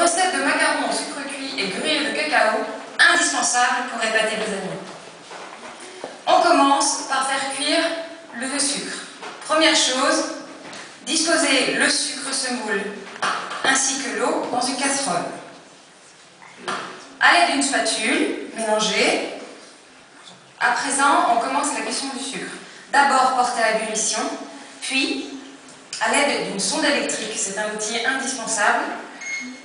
recette de macarons au sucre cuit et gruyère de cacao, indispensable pour épater vos amis. On commence par faire cuire le sucre. Première chose, disposez le sucre semoule ainsi que l'eau dans une casserole. À l'aide d'une spatule, mélangez. À présent, on commence la cuisson du sucre. D'abord porté à l'ébullition, puis, à l'aide d'une sonde électrique, c'est un outil indispensable,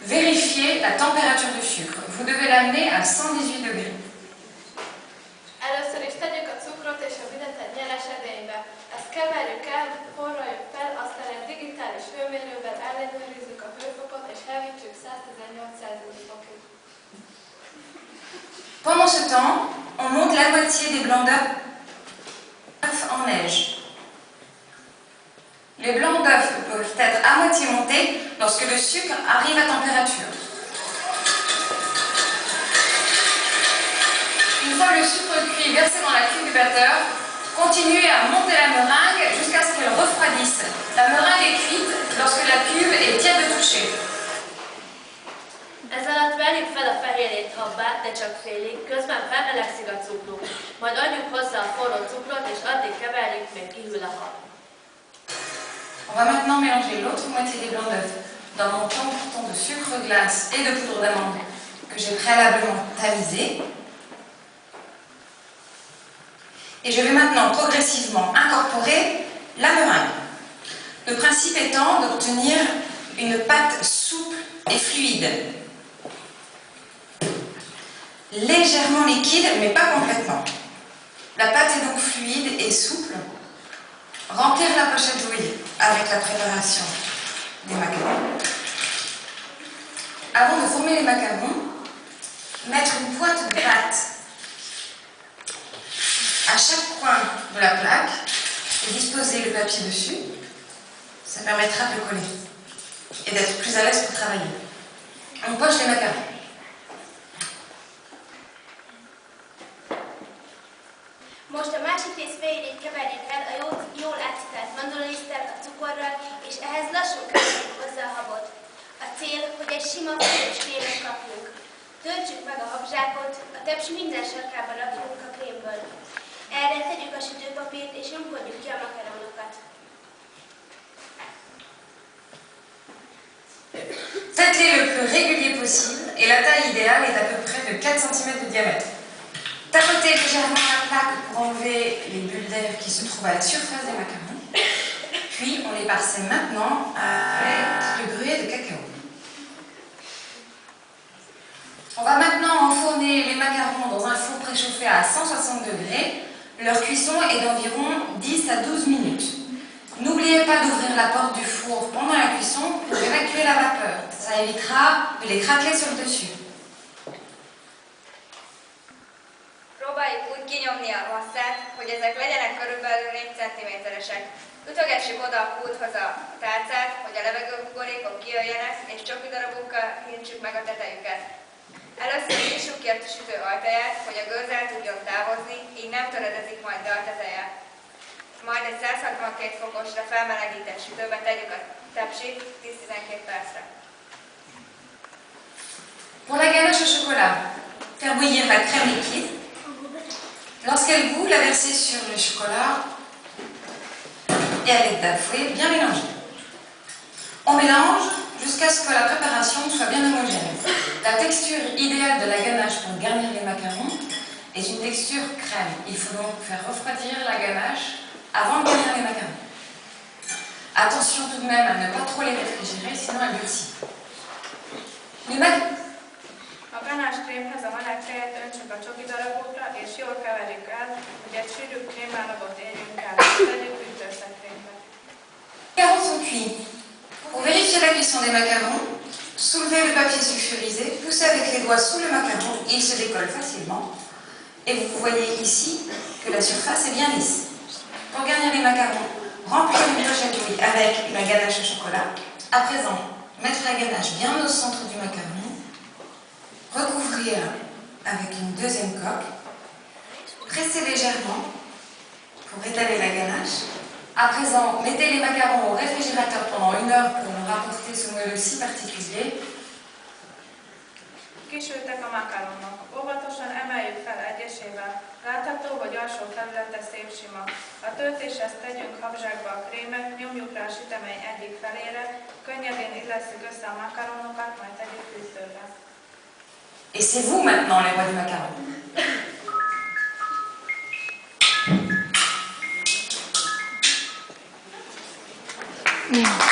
vérifiez la température du sucre. Vous devez l'amener à 118 degrés. Először is tegyük a cukrot és a vizet nyeles edénybe. Ezt keverjük el, forraljuk fel, aztán egy digitális hőmérővel ellenőrizzük a hőfokot és hevítjük 118 fokig. Pendant ce temps, on monte la moitié des blancs d'œufs en neige. Les blancs d'œufs peuvent être à moitié montés lorsque le sucre arrive à température. Une fois le sucre cuit versé dans la cuve du batteur, continuez à monter la meringue jusqu'à ce qu'elle refroidisse. La meringue est cuite lorsque la cuve est tiède de toucher. Ez alatt verjük fel a fehérjét habbá, de csak félig, közben felmelegszik a cukró. Majd adjuk hozzá a forró cukrot, és addig keverjük, még kihűl a hab. On va maintenant mélanger l'autre moitié des blancs d'œufs dans mon tampon de sucre glace et de poudre d'amande que j'ai préalablement tamisé. Et je vais maintenant progressivement incorporer la meringue. Le principe étant d'obtenir une pâte souple et fluide. Légèrement liquide, mais pas complètement. La pâte est donc fluide et souple. Remplir la pochette douille avec la préparation des macarons. Avant de former les macarons, mettre une pointe de pâte à chaque coin de la plaque et disposer le papier dessus. Ça permettra de le coller et d'être plus à l'aise pour travailler. On poche les macarons. Most a másik rész fehérjét keverjük el a jól átcitált mandulaliszttel, a cukorral, és ehhez lassan keverjük hozzá a habot. A cél, hogy egy sima, fős krémet kapjunk. Töltsük meg a habzsákot, a tepsi minden sarkába rakjunk a krémből. Erre tegyük a sütőpapírt, és nyomkodjuk ki a makaronokat. Faites-les le plus régulier possible et la taille idéale est à peu près de 4 cm de diamètre. Tapotez légèrement la plaque pour enlever les bulles d'air qui se trouvent à la surface des macarons. Puis on les parsème maintenant avec le gruyère de cacao. On va maintenant enfourner les macarons dans un four préchauffé à 160 degrés. Leur cuisson est d'environ 10 à 12 minutes. N'oubliez pas d'ouvrir la porte du four pendant la cuisson pour évacuer la vapeur. Ça évitera de les craquer sur le dessus. Próbáljuk úgy kinyomni a masszát, hogy ezek legyenek körülbelül 4 cm-esek. Ütögessük oda a pulthoz a tálcát, hogy a levegőbuborékok kijöjjenek, és csoki darabokkal hintsük meg a tetejüket. Először nyissuk ki a sütő ajtaját, hogy a gőz el tudjon távozni, így nem töredezik majd le a teteje. Majd egy 162 fokosra felmelegített sütőbe tegyük a tepsit 10-12 percre. Pour la ganache au chocolat, faire bouillir la crème liquide. Lorsqu'elle bout, la verser sur le chocolat et avec d'un fouet bien mélangé. On mélange jusqu'à ce que la préparation soit bien homogène. La texture idéale de la ganache pour garnir les macarons est une texture crème. Il faut donc faire refroidir la ganache avant de garnir les macarons. Attention tout de même à ne pas trop les réfrigérer, sinon elles durcissent. A ganás krémhez a meleg tejet öntsük a csoki darabokra, és jól keverjük el, hogy egy sűrű krémállagot érjünk el. Tegyük hűtőszekrénybe. Les macarons sont cuits. Pour vérifier la cuisson des macarons, soulevez le papier sulfurisé, poussez avec les doigts sous le macaron, il se décolle facilement. Et vous voyez ici que la surface est bien lisse. Pour garnir les macarons, remplir une pochette douille avec la ganache au chocolat. À présent, mettre la ganache bien au centre du macaron. Recouvrir avec une deuxième coque, presser légèrement pour étaler la ganache. À présent, mettez les macarons au réfrigérateur pendant 1 heure pour leur apporter ce moelleux si particulier. Kisültek a makaronok. Óvatosan emeljük fel egyesével. Látható, hogy alsó felülete szép sima. A töltéshez tegyünk habzsákba a krémet, nyomjuk rá a sütemény egyik felére, könnyedén illesszük össze a makaronokat, majd tegyük fűtőre. Et c'est vous maintenant les rois du macaron. Yeah.